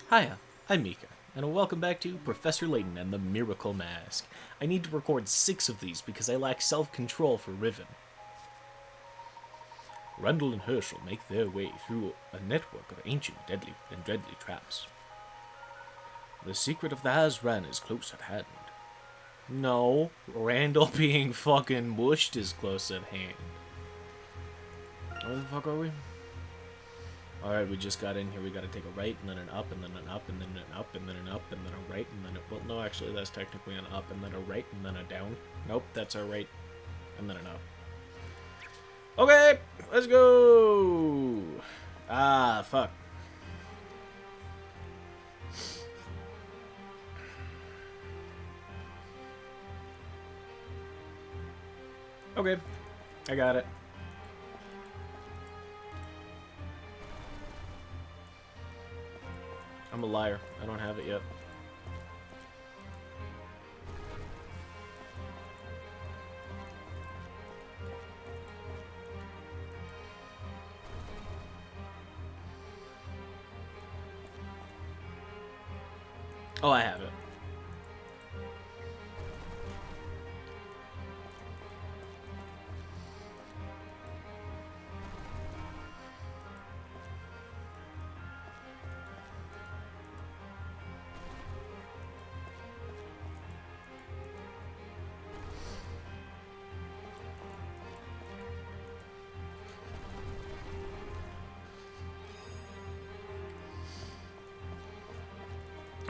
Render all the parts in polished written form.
Hiya, I'm Mika, and welcome back to Professor Layton and the Miracle Mask. I need to record 6 of these because I lack self-control for Riven. Randall and Herschel make their way through a network of ancient, deadly traps. The secret of the Hazran is close at hand. No, Randall being fucking mushed is close at hand. Where the fuck are we? Alright, we just got in here. We gotta take a right, and then an up, and then an up, and then an up, and then an up, and then a right, and then a... Well, no, actually, that's technically an up, and then a right, and then a down. Nope, that's our right, and then an up. Okay, let's go! Ah, fuck. Okay, I got it. I'm a liar. I don't have it yet. Oh, I have it.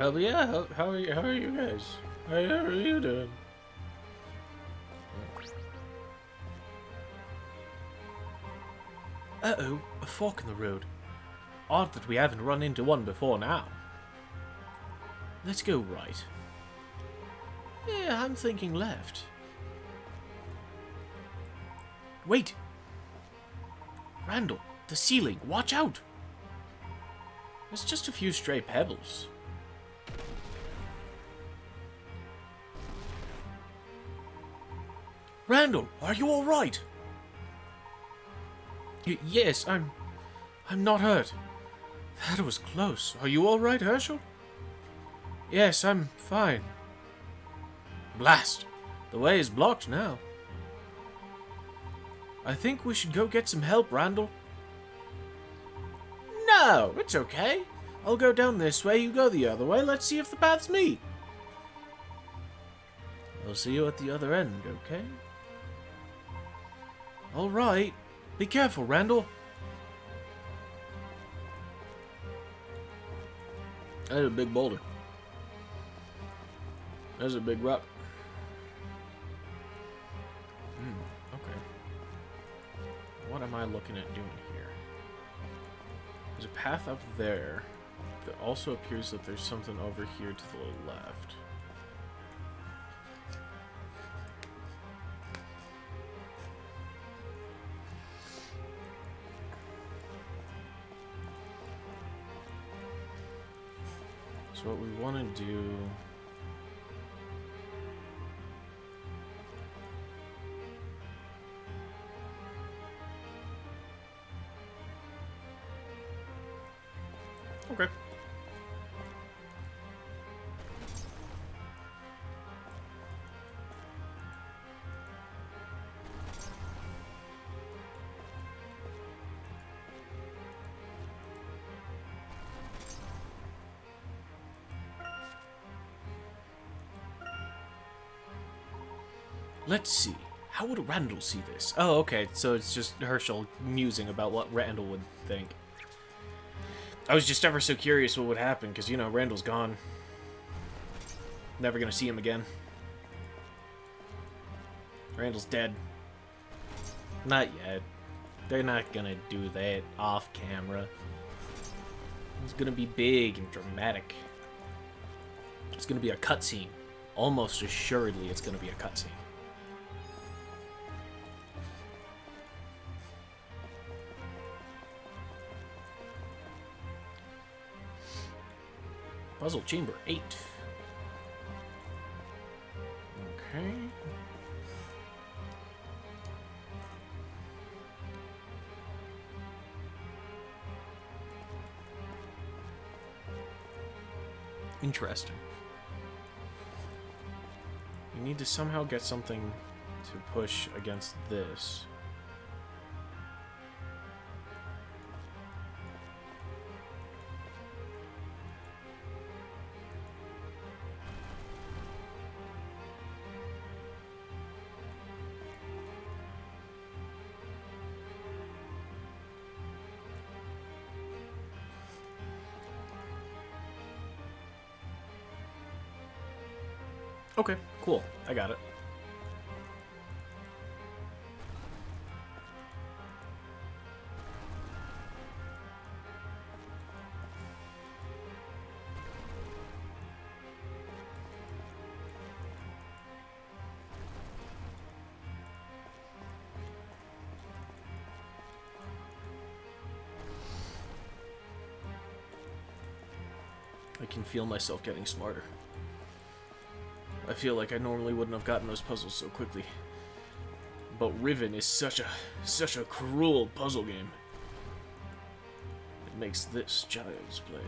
Oh, but yeah, how are you guys? How are you doing? Uh-oh, a fork in the road. Odd that we haven't run into one before now. Let's go right. Yeah, I'm thinking left. Wait! Randall, the ceiling, watch out! It's just a few stray pebbles. Randall, are you alright? Yes, I'm not hurt. That was close. Are you alright, Herschel? Yes, I'm fine. Blast! The way is blocked now. I think we should go get some help, Randall. No, it's okay. I'll go down this way, you go the other way. Let's see if the paths meet. I'll see you at the other end, okay? Alright. Be careful, Randall. That's a big boulder. That's a big rock. Okay. What am I looking at doing here? There's a path up there. It also appears that there's something over here to the left. So what we want to do... Okay. Let's see. How would Randall see this? Oh, okay. So it's just Herschel musing about what Randall would think. I was just ever so curious what would happen, because, you know, Randall's gone. Never gonna see him again. Randall's dead. Not yet. They're not gonna do that off camera. It's gonna be big and dramatic. It's gonna be a cutscene. Almost assuredly it's gonna be a cutscene. Puzzle Chamber 8. Okay. Interesting. We need to somehow get something to push against this. Okay, cool. I got it. I can feel myself getting smarter. I feel like I normally wouldn't have gotten those puzzles so quickly. But Riven is such a cruel puzzle game. It makes this child's play.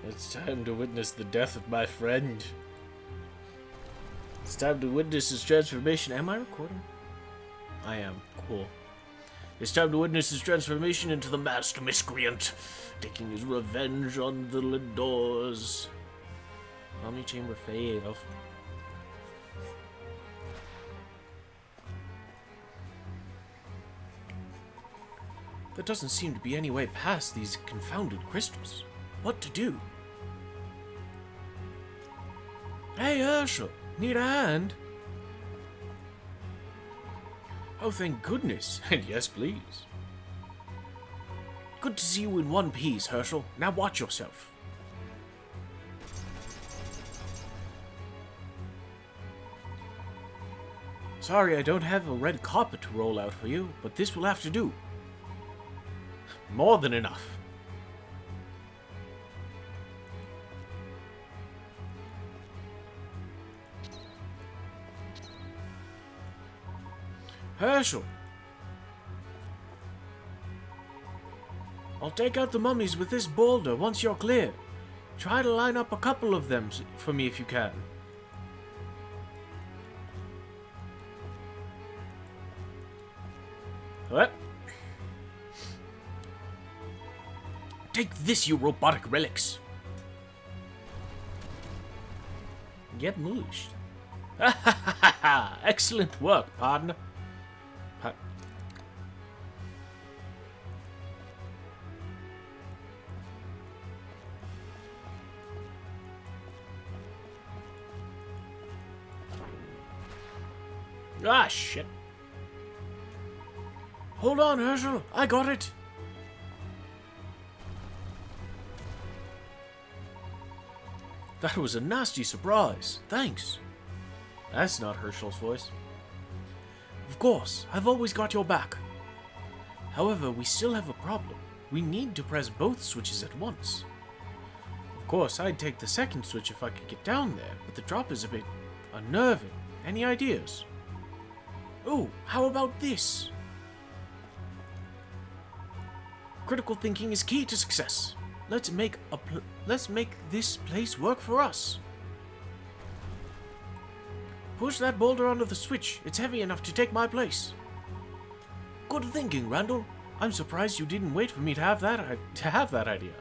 It's time to witness the death of my friend. It's time to witness his transformation. Am I recording? I am. Cool. It's time to witness his transformation into the masked miscreant, taking his revenge on the Lindors. Mommy chamber fave. There doesn't seem to be any way past these confounded crystals. What to do? Hey, Herschel, need a hand? Oh, thank goodness. And yes, please. Good to see you in one piece, Herschel. Now watch yourself. Sorry, I don't have a red carpet to roll out for you, but this will have to do. More than enough. Herschel! I'll take out the mummies with this boulder once you're clear. Try to line up a couple of them for me if you can. What? Take this, you robotic relics! Get mooshed. Ha ha ha ha! Excellent work, partner. Ah, shit. Hold on, Herschel. I got it. That was a nasty surprise. Thanks. That's not Herschel's voice. Of course, I've always got your back. However, we still have a problem. We need to press both switches at once. Of course, I'd take the second switch if I could get down there, but the drop is a bit unnerving. Any ideas? Oh, how about this? Critical thinking is key to success. Let's make this place work for us. Push that boulder onto the switch. It's heavy enough to take my place. Good thinking, Randall. I'm surprised you didn't wait for me to have that idea.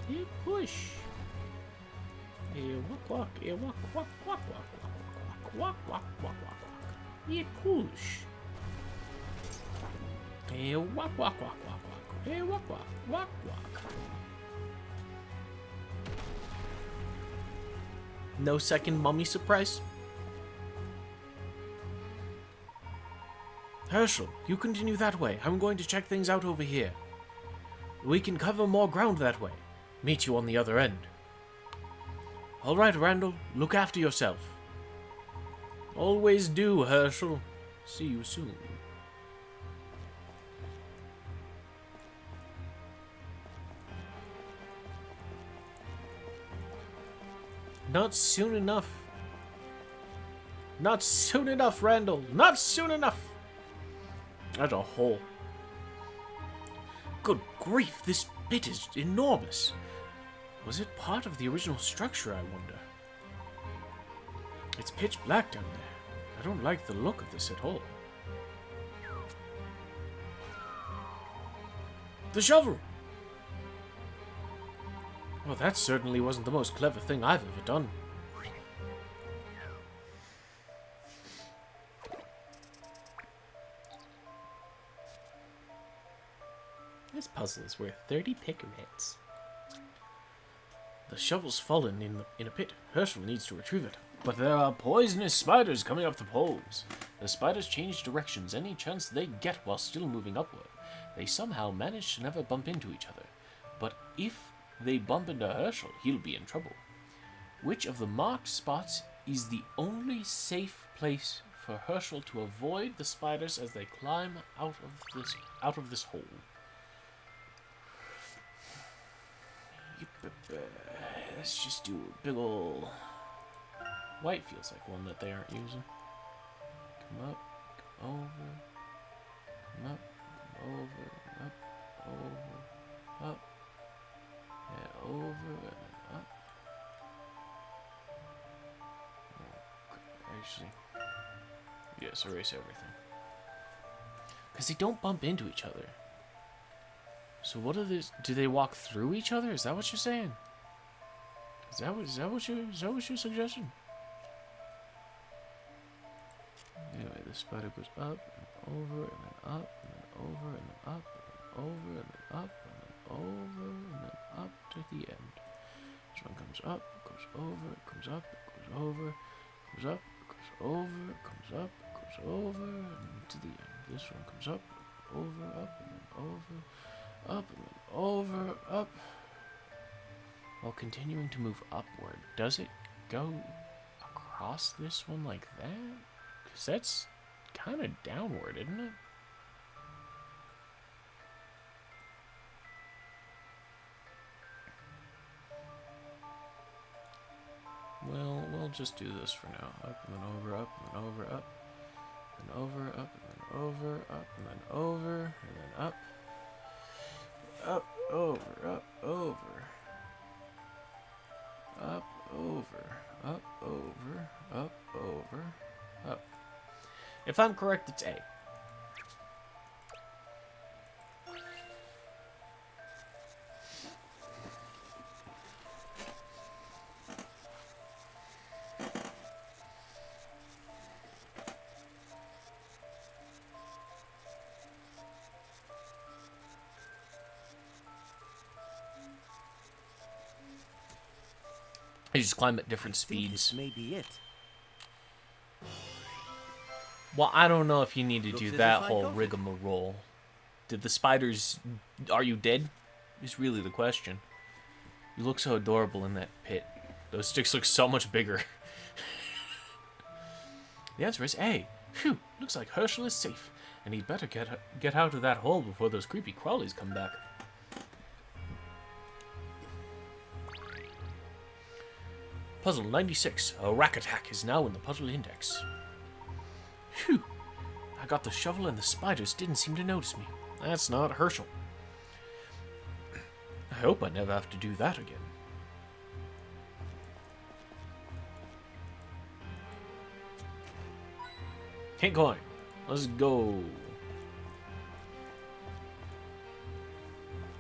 You push. Walk, walk, walk, walk, walk, walk, walk, walk, walk, walk, walk. You push. Walk, walk, walk, walk, walk. Walk, walk, walk, walk. No second mummy surprise? Herschel, you continue that way. I'm going to check things out over here. We can cover more ground that way. Meet you on the other end. All right, Randall, look after yourself. Always do, Herschel. See you soon. Not soon enough. Not soon enough, Randall. Not soon enough. That's a hole. Good grief, this pit is enormous. Was it part of the original structure, I wonder? It's pitch black down there. I don't like the look of this at all. The shovel! Well, that certainly wasn't the most clever thing I've ever done. This puzzle is worth 30 picarets. The shovel's fallen in a pit. Herschel needs to retrieve it. But there are poisonous spiders coming up the poles. The spiders change directions any chance they get while still moving upward. They somehow manage to never bump into each other. But if they bump into Herschel, he'll be in trouble. Which of the marked spots is the only safe place for Herschel to avoid the spiders as they climb out of this hole? Let's just do a big ol'... White feels like one that they aren't using. Come up, come over, come up, come over, up, over, up, and over, and then up. Okay, actually, yes, erase everything. Because they don't bump into each other. So what are these? Do they walk through each other? Is that what you're saying? Is that what your suggestion? Anyway, the spider goes up and over and then up and then over and then up and then over and then up and then over and then up to the end. This one comes up, goes over, comes up, goes over, comes up, goes over, comes up, goes over, and to the end. This one comes up, over, up, and then over, up, and then over, up. While continuing to move upward, does it go across this one like that? Because that's kind of downward, isn't it? Well, we'll just do this for now. Up and then over, up and then over, up, and over, up and then over, up and then over, and then up, up, over, up, over. Up, over, up, over, up, over, up. If I'm correct, it's A. They just climb at different speeds. This may be it. Well, I don't know if you need to do Looks as that if I whole got it. rigmarole. Did the spiders... Are you dead? Is really the question. You look so adorable in that pit. Those sticks look so much bigger. The answer is A. Phew, looks like Herschel is safe. And he'd better get out of that hole before those creepy crawlies come back. Puzzle 96. A rack attack is now in the puzzle index. Phew. I got the shovel and the spiders didn't seem to notice me. That's not Herschel. I hope I never have to do that again. Can't coin. Let's go.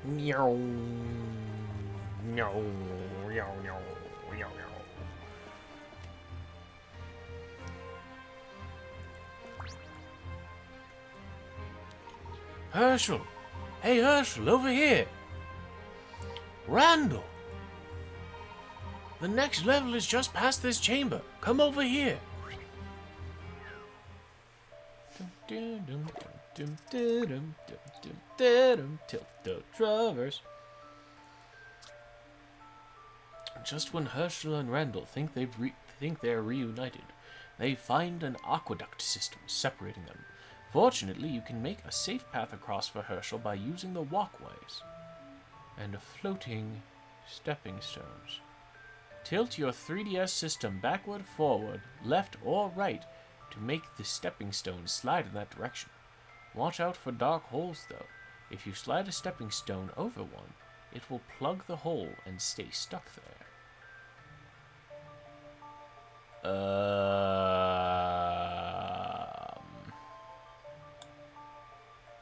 Meow. Meow. Meow. Meow. Meow. Meow. Herschel! Hey, Herschel, over here! Randall! The next level is just past this chamber. Come over here. Tilt traverse. Just when Herschel and Randall think they're reunited, they find an aqueduct system separating them. Fortunately, you can make a safe path across for Herschel by using the walkways and floating stepping stones. Tilt your 3DS system backward, forward, left, or right to make the stepping stones slide in that direction. Watch out for dark holes, though. If you slide a stepping stone over one, it will plug the hole and stay stuck there.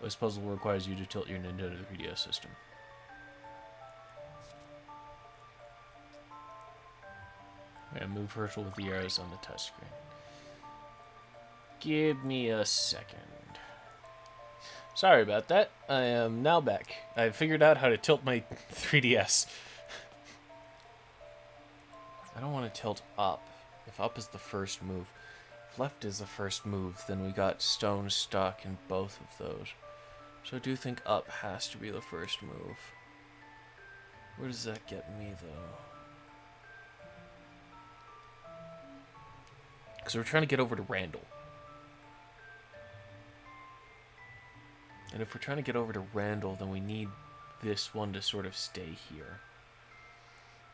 This puzzle requires you to tilt your Nintendo 3DS system. And move Herschel with the arrows on the touchscreen. Give me a second. Sorry about that. I am now back. I figured out how to tilt my 3DS. I don't want to tilt up. If up is the first move. If left is the first move, then we got stone stuck in both of those. So I do think up has to be the first move. Where does that get me, though? Because we're trying to get over to Randall. And if we're trying to get over to Randall, then we need this one to sort of stay here.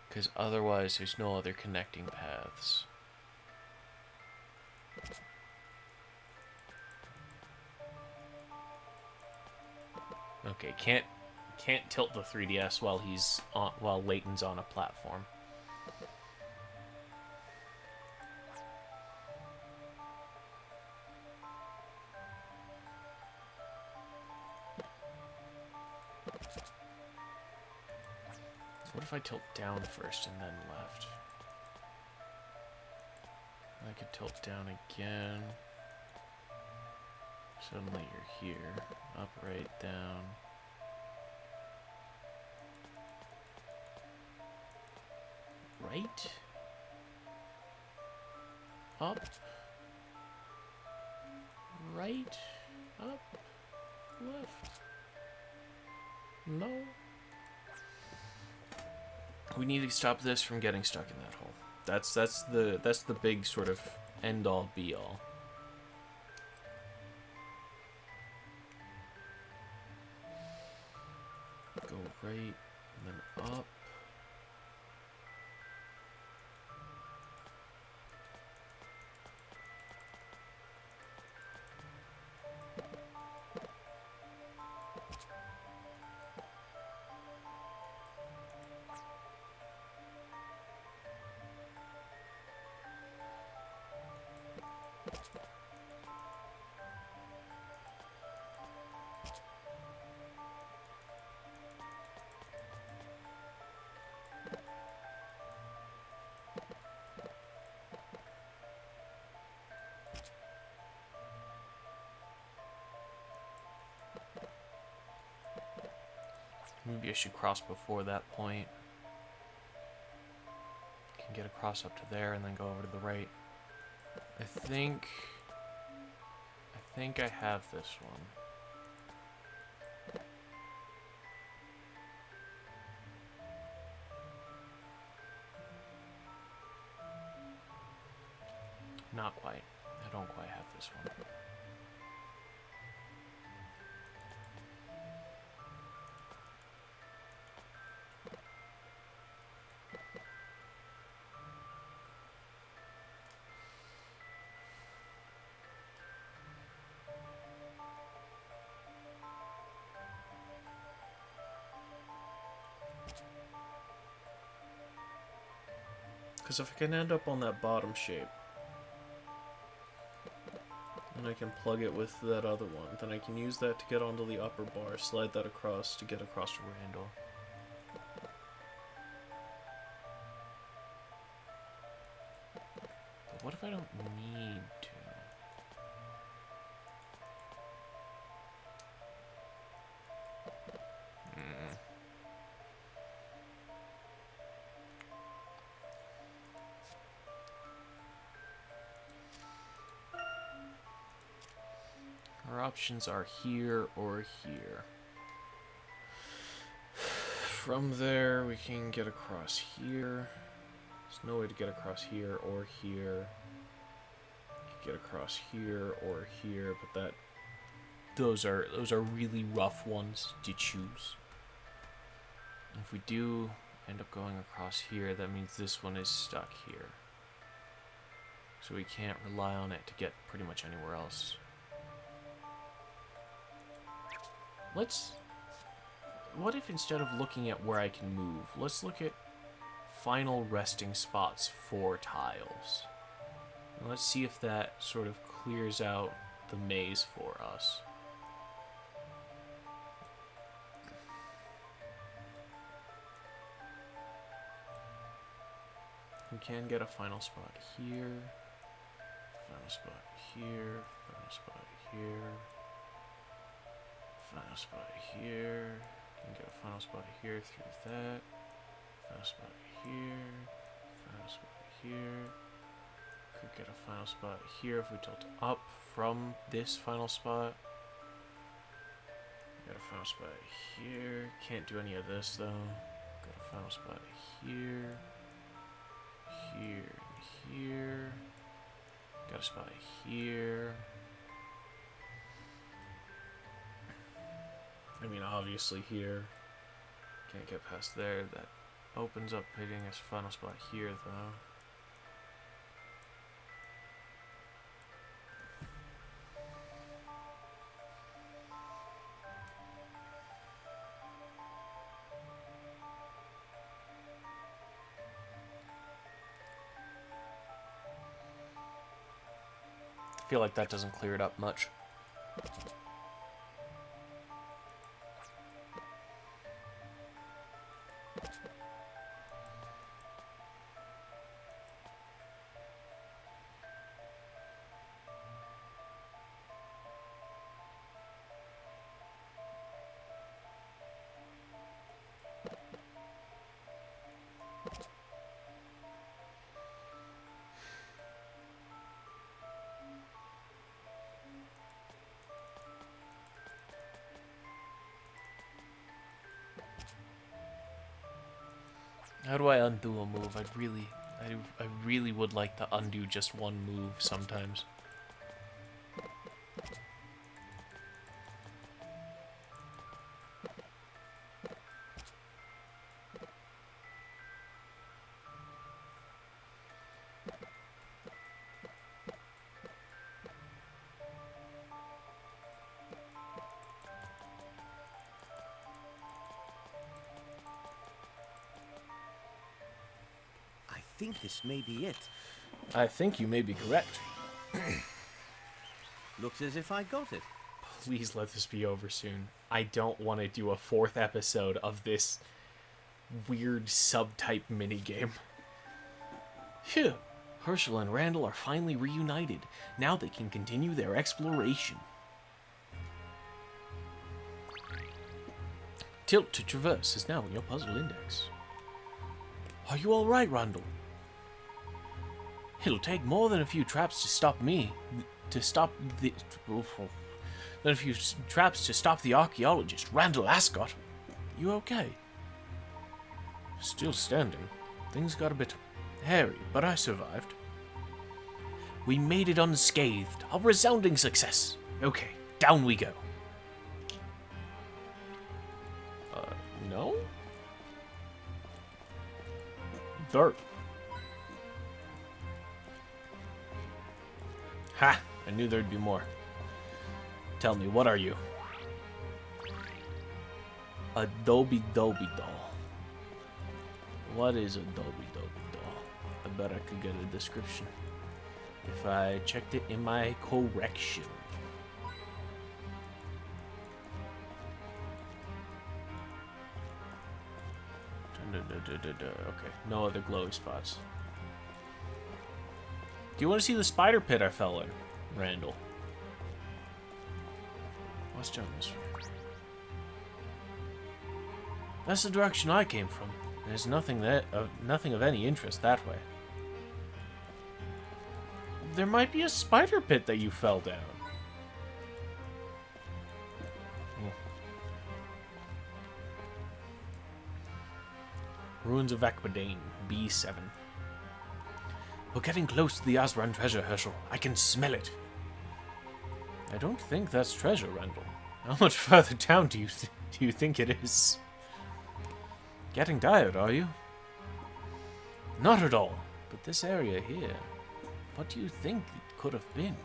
Because otherwise, there's no other connecting paths. Okay, can't tilt the 3DS while Layton's on a platform. So what if I tilt down first and then left? I could tilt down again. Suddenly you're here. Up, right, down. Right? Up. Right. Up. Left. No. We need to stop this from getting stuck in that hole. That's the big sort of end all be all. Go right and then up. Maybe I should cross before that point. Can get across up to there and then go over to the right. I think I have this one. Not quite. I don't quite have this one. Because if I can end up on that bottom shape, and I can plug it with that other one, then I can use that to get onto the upper bar, slide that across to get across to Randall. But what if I don't need to? Our options are here or here. From there, we can get across here. There's no way to get across here or here. Get across here or here, but those are really rough ones to choose. If we do end up going across here, that means this one is stuck here. So we can't rely on it to get pretty much anywhere else. What if instead of looking at where I can move, let's look at final resting spots for tiles. And let's see if that sort of clears out the maze for us. We can get a final spot here, final spot here, final spot here, final spot here. Can get a final spot here through that. Final spot here. Final spot here. Could get a final spot here if we tilt up from this final spot. Got a final spot here. Can't do any of this though. Got a final spot here. Here and here. Got a spot here. I mean, obviously here. Can't get past there. That opens up hitting his final spot here, though. I feel like that doesn't clear it up much. How do I undo a move? I really would like to undo just one move sometimes. I think this may be it. I think you may be correct. Looks as if I got it. Please let this be over soon. I don't want to do a 4th episode of this weird subtype minigame. Phew! Herschel and Randall are finally reunited. Now they can continue their exploration. Tilt to traverse is now in your puzzle index. Are you alright, Randall? It'll take more than a few traps to stop me. Than a few traps to stop the archaeologist, Randall Ascot. You okay? Still standing. Things got a bit hairy, but I survived. We made it unscathed. A resounding success. Okay, down we go. No? Dirt. Ha! I knew there'd be more. Tell me, what are you? Adobe doll. What is Adobe doll? I bet I could get a description if I checked it in my correction. Okay, no other glowy spots. Do you want to see the spider pit I fell in, Randall? Let's jump this way. That's the direction I came from. There's nothing of any interest that way. There might be a spider pit that you fell down. Ruins of Akbadain, B7. We're getting close to the Azran treasure, Herschel. I can smell it. I don't think that's treasure, Randall. How much further down do you think it is? Getting tired, are you? Not at all. But this area here, what do you think it could have been?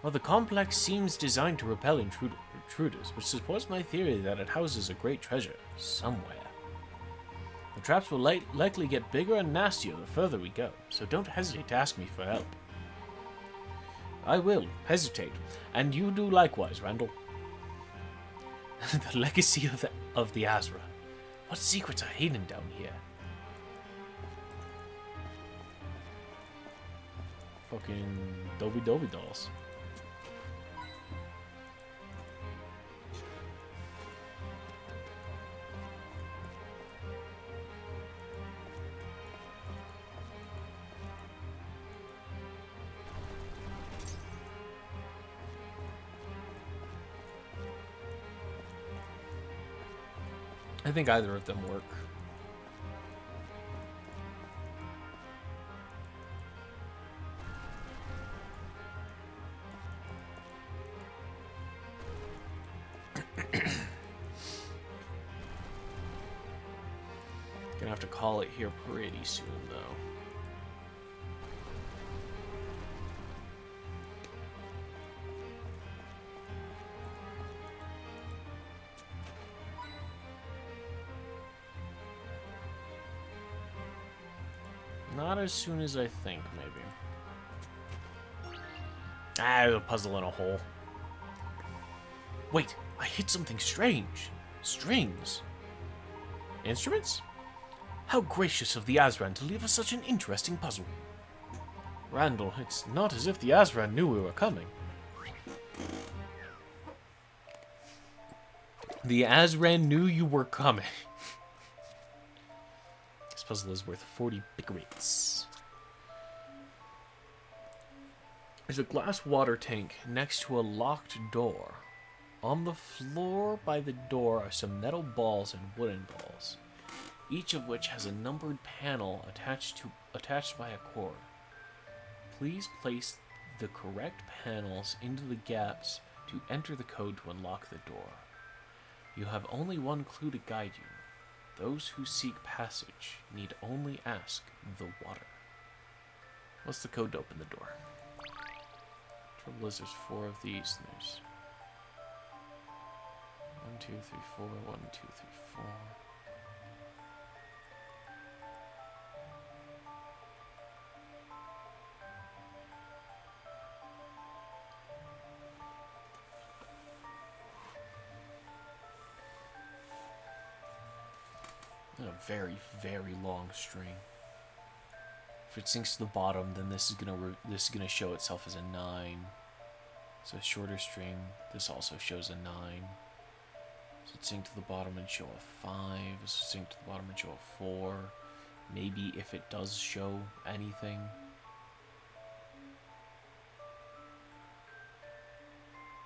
Well, the complex seems designed to repel intruders, which supports my theory that it houses a great treasure somewhere. The traps will likely get bigger and nastier the further we go, so don't hesitate to ask me for help. I will hesitate, and you do likewise, Randall. The legacy of the Azra. What secrets are hidden down here? Fucking Dobby dolls. I think either of them work. Gonna have to call it here pretty soon, though. Not as soon as I think, maybe. Ah, there's a puzzle in a hole. Wait, I hit something strange. Strings. Instruments? How gracious of the Azran to leave us such an interesting puzzle. Randall, it's not as if the Azran knew we were coming. The Azran knew you were coming. This puzzle is worth 40 bickerits. There's a glass water tank next to a locked door. On the floor by the door are some metal balls and wooden balls, each of which has a numbered panel attached by a cord. Please place the correct panels into the gaps to enter the code to unlock the door. You have only one clue to guide you. Those who seek passage need only ask the water. What's the code to open the door? Trouble is, there's 4 of these, and there's 1, 2, 3, 4, 1, 2, 3, 4. A very, very long string. If it sinks to the bottom, then this is gonna show itself as a 9. So a shorter string. This also shows a 9. So it sink to the bottom and show a 5. This will sink to the bottom and show a 4. Maybe if it does show anything.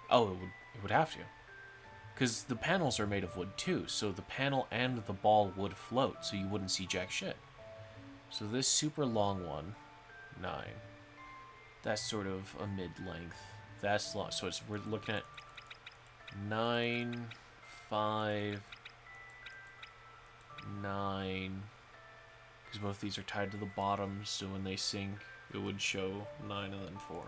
Oh, it would have to. Because the panels are made of wood too, so the panel and the ball would float, so you wouldn't see jack shit. So this super long one, 9. That's sort of a mid-length. That's long, so we're looking at 9, 5, 9. Because both these are tied to the bottom, so when they sink, it would show 9 and then 4.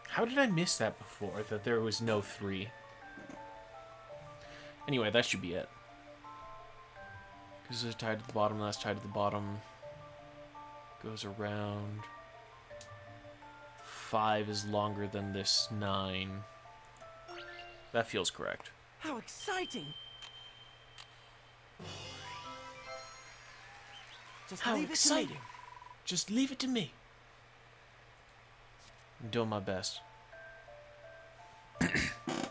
How did I miss that before, that there was no 3? Anyway, that should be it. Because this is tied to the bottom, that's tied to the bottom. Goes around. 5 is longer than this 9. That feels correct. How exciting! How exciting! Just leave it to me. I'm doing my best.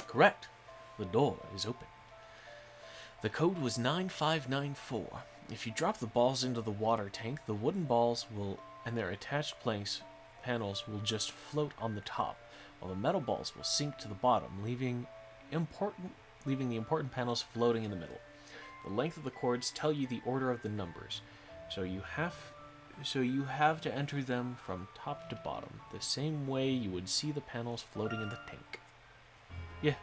Correct. The door is open. The code was 9594. If you drop the balls into the water tank, the wooden balls and their attached panels will just float on the top, while the metal balls will sink to the bottom, leaving the important panels floating in the middle. The length of the cords tell you the order of the numbers, so you have So you have to enter them from top to bottom, the same way you would see the panels floating in the tank. Yeah.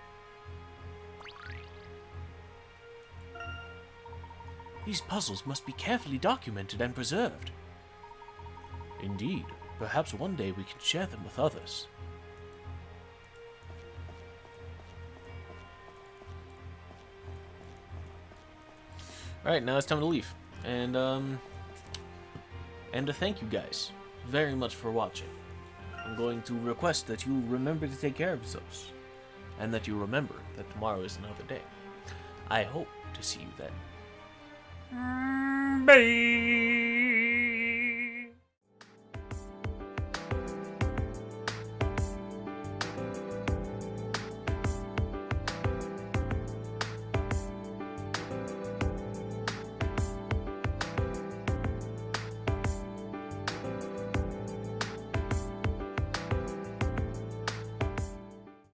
These puzzles must be carefully documented and preserved. Indeed. Perhaps one day we can share them with others. Alright, now it's time to leave. And to thank you guys very much for watching. I'm going to request that you remember to take care of yourselves. And that you remember that tomorrow is another day. I hope to see you then. Bye!